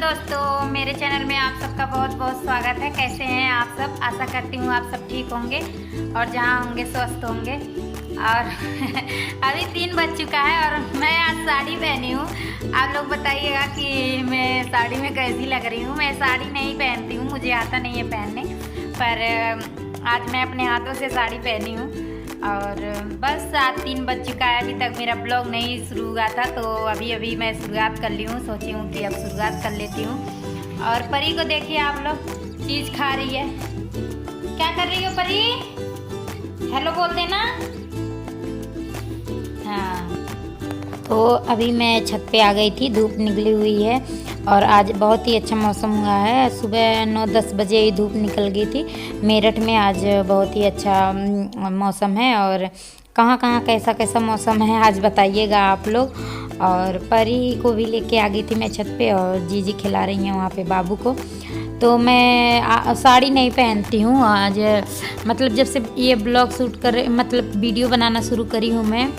दोस्तों, मेरे चैनल में आप सबका बहुत बहुत स्वागत है। कैसे हैं आप सब? आशा करती हूँ आप सब ठीक होंगे और जहाँ होंगे स्वस्थ होंगे। और अभी 3 बज चुका है और मैं आज साड़ी पहनी हूँ। आप लोग बताइएगा कि मैं साड़ी में कैसी लग रही हूँ। मैं साड़ी नहीं पहनती हूँ, मुझे आता नहीं है पहनने, पर आज मैं अपने हाथों से साड़ी पहनी हूँ। और बस रात 3 बज चुका है, अभी तक मेरा ब्लॉग नहीं शुरू हुआ था, तो अभी मैं शुरुआत कर ली हूँ। सोची हूँ कि अब शुरुआत कर लेती हूँ। और परी को देखिए आप लोग, चीज़ खा रही है। क्या कर रही हो परी? हेलो बोल देना। हाँ, तो अभी मैं छत पे आ गई थी, धूप निकली हुई है और आज बहुत ही अच्छा मौसम हुआ है। सुबह 9-10 बजे ही धूप निकल गई थी। मेरठ में आज बहुत ही अच्छा मौसम है। और कहाँ कहाँ कैसा कैसा मौसम है आज बताइएगा आप लोग। और परी को भी लेके आ गई थी मैं छत पे, और जीजी खिला रही हैं वहाँ पे बाबू को। तो मैं साड़ी नहीं पहनती हूँ आज, मतलब जब से ये ब्लॉग शूट कर मतलब वीडियो बनाना शुरू करी हूँ मैं,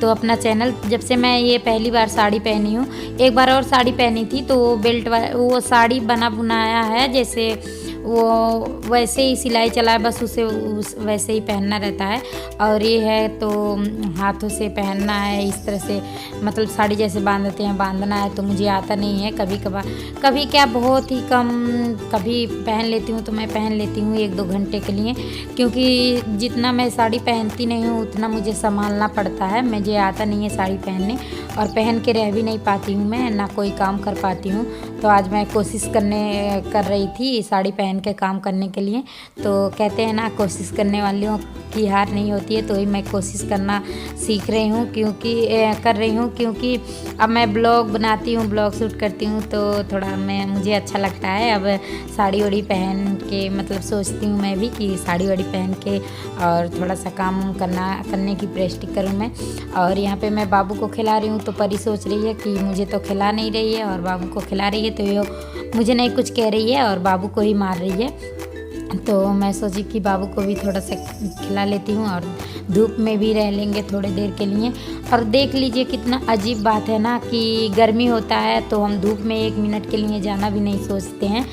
तो अपना चैनल जब से मैं ये पहली बार साड़ी पहनी हूँ। एक बार और साड़ी पहनी थी तो वो बेल्ट वो साड़ी बना बुनाया है, जैसे वो वैसे ही सिलाई चला है, बस उसे वैसे ही पहनना रहता है। और ये है तो हाथों से पहनना है इस तरह से, मतलब साड़ी जैसे बांधते हैं बांधना है। तो मुझे आता नहीं है, कभी कभार, कभी क्या बहुत ही कम, कभी पहन लेती हूँ तो मैं पहन लेती हूँ 1-2 घंटे के लिए, क्योंकि जितना मैं साड़ी पहनती नहीं हूँ उतना मुझे संभालना पड़ता है। मुझे आता नहीं है साड़ी पहनने और पहन के रह भी नहीं पाती हूँ मैं, ना कोई काम कर पाती हूँ। तो आज मैं कोशिश कर रही थी साड़ी पहन के काम करने के लिए। तो कहते हैं ना, कोशिश करने वालों की हार नहीं होती है। तो ही मैं कोशिश करना सीख रही हूँ, क्योंकि अब मैं ब्लॉग बनाती हूँ, ब्लॉग शूट करती हूँ, तो थोड़ा मुझे अच्छा लगता है। अब साड़ी वाड़ी पहन के, मतलब सोचती हूँ मैं भी कि साड़ी वाड़ी पहन के और थोड़ा सा काम करने की प्रैक्टिस करूँ मैं। और यहाँ पे मैं बाबू को खिला रही हूँ, तो परी सोच रही है कि मुझे तो खिला नहीं रही है और बाबू को खिला रही है, तो ये मुझे नहीं कुछ कह रही है और बाबू को ही मार रही है। तो मैं सोची कि बाबू को भी थोड़ा सा खिला लेती हूँ और धूप में भी रह लेंगे थोड़ी देर के लिए। और देख लीजिए कितना अजीब बात है ना, कि गर्मी होता है तो हम धूप में 1 मिनट के लिए जाना भी नहीं सोचते हैं,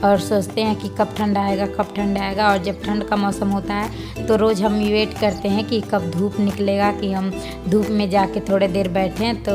और सोचते हैं कि कब ठंड आएगा कब ठंड आएगा। और जब ठंड का मौसम होता है तो रोज़ हम वेट करते हैं कि कब धूप निकलेगा, कि हम धूप में जाके थोड़े देर बैठें। तो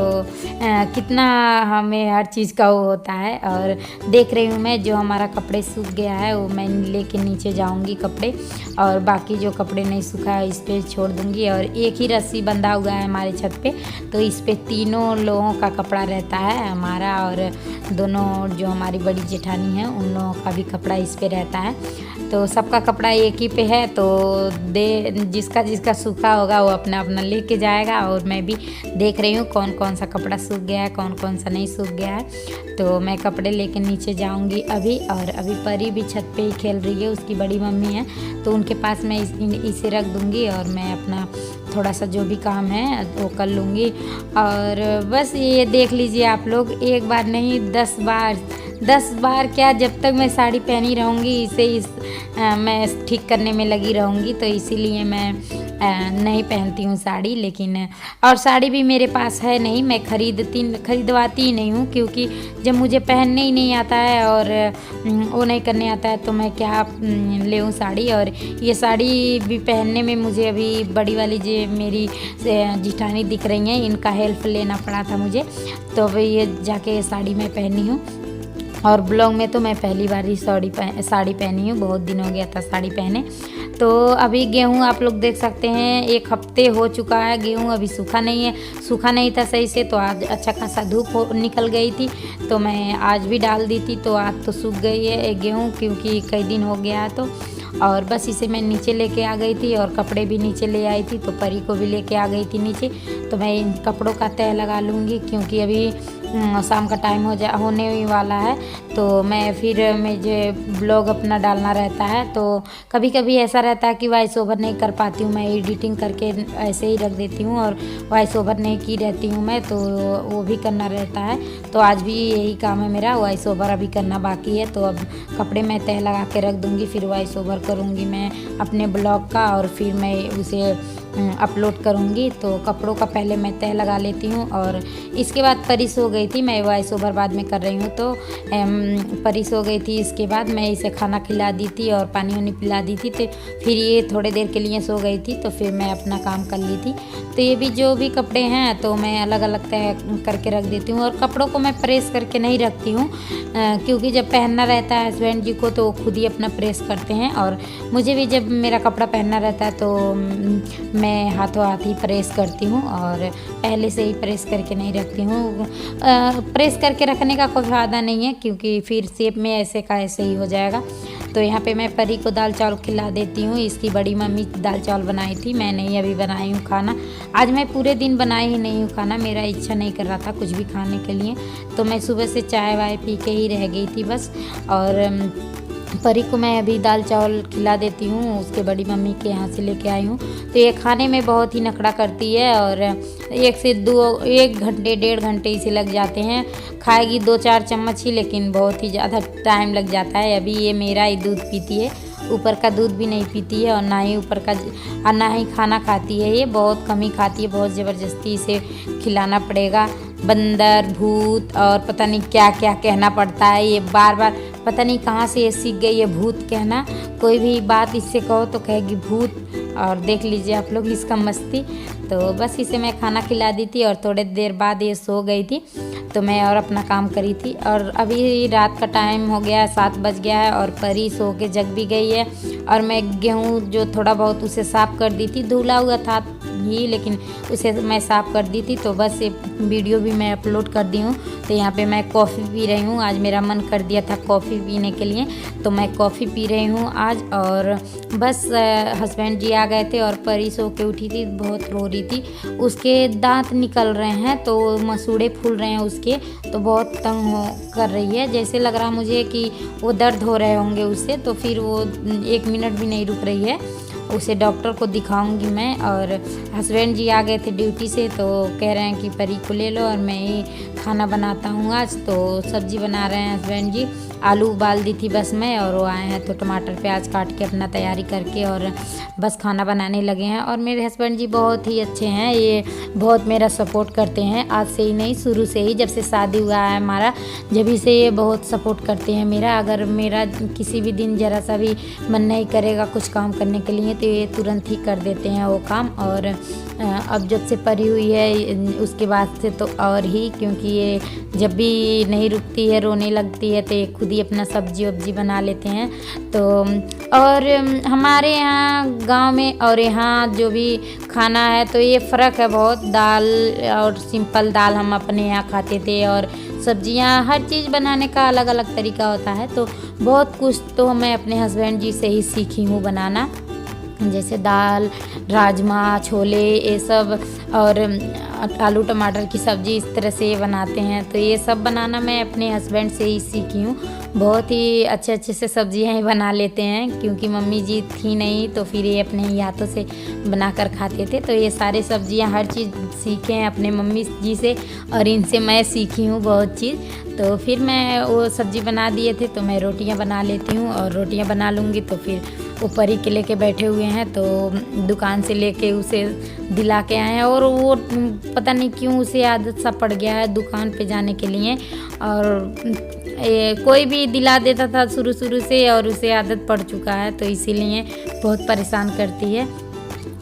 कितना हमें हर चीज़ का वो होता है। और देख रही हूँ मैं, जो हमारा कपड़े सूख गया है वो मैं लेके नीचे जाऊंगी कपड़े, और बाकी जो कपड़े नहीं सूखा है इस पे छोड़ दूंगी। और एक ही रस्सी बंधा हुआ है हमारे छत पे, तो इस पे 3 लोगों का कपड़ा रहता है, हमारा और दोनों जो हमारी बड़ी जेठानी है उन लोगों का भी कपड़ा इस पे रहता है। तो सबका कपड़ा एक ही पे है, तो जिसका जिसका सूखा होगा वो अपना अपना लेके जाएगा। और मैं भी देख रही हूँ कौन कौन सा कपड़ा सूख गया है, कौन कौन सा नहीं सूख गया है। तो मैं कपड़े लेके नीचे जाऊंगी अभी। और अभी परी भी छत पे ही खेल रही है, उसकी बड़ी मम्मी है, तो उनके पास मैं इसे रख दूंगी और मैं अपना थोड़ा सा जो भी काम है वो कर लूँगी। और बस ये देख लीजिए आप लोग, एक बार नहीं 10 बार क्या, जब तक मैं साड़ी पहनी रहूँगी मैं ठीक करने में लगी रहूँगी। तो इसीलिए मैं नहीं पहनती हूँ साड़ी। लेकिन और साड़ी भी मेरे पास है नहीं, मैं खरीदवाती ही नहीं हूँ, क्योंकि जब मुझे पहनने ही नहीं आता है और वो नहीं करने आता है तो मैं क्या लेऊँ साड़ी। और ये साड़ी भी पहनने में मुझे अभी बड़ी वाली जो मेरी जिठानी दिख रही हैं, इनका हेल्प लेना पड़ा था मुझे, तो अभी ये जाके साड़ी मैं पहनी हूँ। और ब्लॉग में तो मैं पहली बार ही साड़ी पहनी हूँ, बहुत दिन हो गया था साड़ी पहने। तो अभी गेहूँ आप लोग देख सकते हैं, 1 हफ्ते हो चुका है, गेहूँ अभी सूखा नहीं था सही से। तो आज अच्छा खासा धूप निकल गई थी, तो मैं आज भी डाल दी थी, तो आज तो सूख गई है गेहूँ, क्योंकि कई दिन हो गया है। तो और बस इसे मैं नीचे लेके आ गई थी और कपड़े भी नीचे ले आई थी, तो परी को भी लेके आ गई थी नीचे। तो मैं इन कपड़ों का तह लगा लूँगी, क्योंकि अभी शाम का टाइम होने ही वाला है। तो मुझे ब्लॉग अपना डालना रहता है, तो कभी कभी ऐसा रहता है कि वॉइस ओवर नहीं कर पाती हूँ मैं, एडिटिंग करके ऐसे ही रख देती हूँ और वॉइस ओवर नहीं की रहती हूँ मैं, तो वो भी करना रहता है। तो आज भी यही काम है मेरा, वॉइस ओवर अभी करना बाकी है। तो अब कपड़े मैं तह लगा के रख दूँगी, फिर वॉइस ओवर करूँगी मैं अपने ब्लॉग का, और फिर मैं उसे अपलोड करूँगी। तो कपड़ों का पहले मैं तह लगा लेती हूँ और इसके बाद परी सो गई थी, मैं वॉइस ओवर बाद में कर रही हूँ। तो परी सो गई थी, इसके बाद मैं इसे खाना खिला दी थी और पानी वानी पिला दी थी। तो फिर ये थोड़ी देर के लिए सो गई थी, तो फिर मैं अपना काम कर ली थी। तो ये भी जो भी कपड़े हैं तो मैं अलग अलग तय करके रख देती हूँ और कपड़ों को मैं प्रेस करके नहीं रखती हूँ, क्योंकि जब पहनना रहता है हस्बैंड जी को तो खुद ही अपना प्रेस करते हैं, और मुझे भी जब मेरा कपड़ा पहनना रहता है तो मैं हाथों हाथ ही प्रेस करती हूँ और पहले से ही प्रेस करके नहीं रखती हूँ। प्रेस करके रखने का कोई फ़ायदा नहीं है, क्योंकि फिर शेप में ऐसे का ऐसे ही हो जाएगा। तो यहाँ पे मैं परी को दाल चावल खिला देती हूँ। इसकी बड़ी मम्मी दाल चावल बनाई थी, मैं नहीं अभी बनाई हूँ खाना। आज मैं पूरे दिन बनाई ही नहीं हूँ खाना, मेरा इच्छा नहीं कर रहा था कुछ भी खाने के लिए, तो मैं सुबह से चाय वाय पी के ही रह गई थी बस। और परी को मैं अभी दाल चावल खिला देती हूँ, उसके बड़ी मम्मी के यहाँ से लेके आई हूँ। तो ये खाने में बहुत ही नखड़ा करती है और 1 से 1 घंटे 1.5 घंटे इसे लग जाते हैं। खाएगी 2-4 चम्मच ही, लेकिन बहुत ही ज़्यादा टाइम लग जाता है। अभी ये मेरा ही दूध पीती है, ऊपर का दूध भी नहीं पीती है और ना ही ऊपर का और ना ही खाना खाती है। ये बहुत कम ही खाती है, बहुत ज़बरदस्ती इसे खिलाना पड़ेगा। बंदर, भूत और पता नहीं क्या क्या कहना पड़ता है, ये बार बार पता नहीं कहाँ से ये सीख गई है भूत कहना। कोई भी बात इससे कहो तो कहेगी भूत, और देख लीजिए आप लोग इसका मस्ती। तो बस इसे मैं खाना खिला दी थी और थोड़ी देर बाद ये सो गई थी, तो मैं और अपना काम करी थी। और अभी रात का टाइम हो गया है, 7 बज गया है और परी सो के जग भी गई है। और मैं गेहूँ जो थोड़ा बहुत उसे साफ़ कर दी थी, धुला हुआ था ही, लेकिन उसे मैं साफ़ कर दी थी। तो बस ये वीडियो भी मैं अपलोड कर दी हूँ। तो यहाँ पे मैं कॉफ़ी पी रही हूँ, आज मेरा मन कर दिया था कॉफ़ी पीने के लिए, तो मैं कॉफ़ी पी रही हूँ आज। और बस हस्बैंड जी आ गए थे और परी सो के उठी थी, बहुत रो रही थी, उसके दांत निकल रहे हैं, तो मसूड़े फूल रहे हैं उसके, तो बहुत तंग कर रही है। जैसे लग रहा मुझे कि वो दर्द हो रहे होंगे उससे, तो फिर वो 1 मिनट भी नहीं रुक रही है। उसे डॉक्टर को दिखाऊंगी मैं। और हस्बैंड जी आ गए थे ड्यूटी से, तो कह रहे हैं कि परी को ले लो और मैं ही खाना बनाता हूँ आज। तो सब्जी बना रहे हैं हस्बैंड जी, आलू उबाल दी थी बस मैं, और वो आए हैं तो टमाटर प्याज काट के अपना तैयारी करके और बस खाना बनाने लगे हैं। और मेरे हस्बैंड जी बहुत ही अच्छे हैं, ये बहुत मेरा सपोर्ट करते हैं, आज से ही नहीं शुरू से ही, जब से शादी हुआ है हमारा जब से ये बहुत सपोर्ट करते हैं मेरा। अगर मेरा किसी भी दिन ज़रा सा भी मन नहीं करेगा कुछ काम करने के लिए तो ये तुरंत ही कर देते हैं वो काम। और अब जब से परी हुई है उसके बाद से तो और ही, क्योंकि ये जब भी नहीं रुकती है, रोने लगती है, तो ये खुद ही अपना सब्जी वब्जी बना लेते हैं। तो और हमारे यहाँ गांव में और यहाँ जो भी खाना है तो ये फ़र्क है बहुत। दाल और सिंपल दाल हम अपने यहाँ खाते थे, और सब्जियां हर चीज़ बनाने का अलग अलग तरीका होता है। तो बहुत कुछ तो मैं अपने हस्बैंड जी से ही सीखी हूँ बनाना, जैसे दाल, राजमा, छोले, ये सब, और आलू टमाटर की सब्ज़ी इस तरह से बनाते हैं। तो ये सब बनाना मैं अपने हस्बैंड से ही सीखी हूँ। बहुत ही अच्छे अच्छे से सब्जियां ही बना लेते हैं, क्योंकि मम्मी जी थी नहीं तो फिर ये अपने ही हाथों से बनाकर खाते थे। तो ये सारे सब्जियां हर चीज़ सीखे हैं अपने मम्मी जी से, और इनसे मैं सीखी हूँ बहुत चीज़। तो फिर मैं वो सब्ज़ी बना दिए थे तो मैं रोटियां बना लेती हूँ, और रोटियां बना लूँगी तो फिर वो परी के लेके बैठे हुए हैं, तो दुकान से लेके उसे दिला के आए हैं। और वो पता नहीं क्यों उसे आदत सा पड़ गया है दुकान पे जाने के लिए, और कोई भी दिला देता था शुरू से, और उसे आदत पड़ चुका है, तो इसीलिए बहुत परेशान करती है।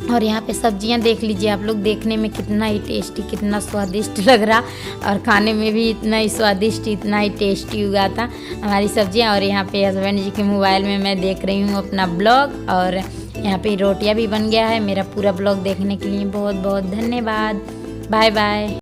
और यहाँ पे सब्जियाँ देख लीजिए आप लोग, देखने में कितना ही टेस्टी, कितना स्वादिष्ट लग रहा, और खाने में भी इतना ही स्वादिष्ट, इतना ही टेस्टी हुआ था हमारी सब्जियाँ। और यहाँ पे हस्बैंड जी के मोबाइल में मैं देख रही हूँ अपना ब्लॉग, और यहाँ पे रोटियाँ भी बन गया है। मेरा पूरा ब्लॉग देखने के लिए बहुत बहुत धन्यवाद। Bye bye.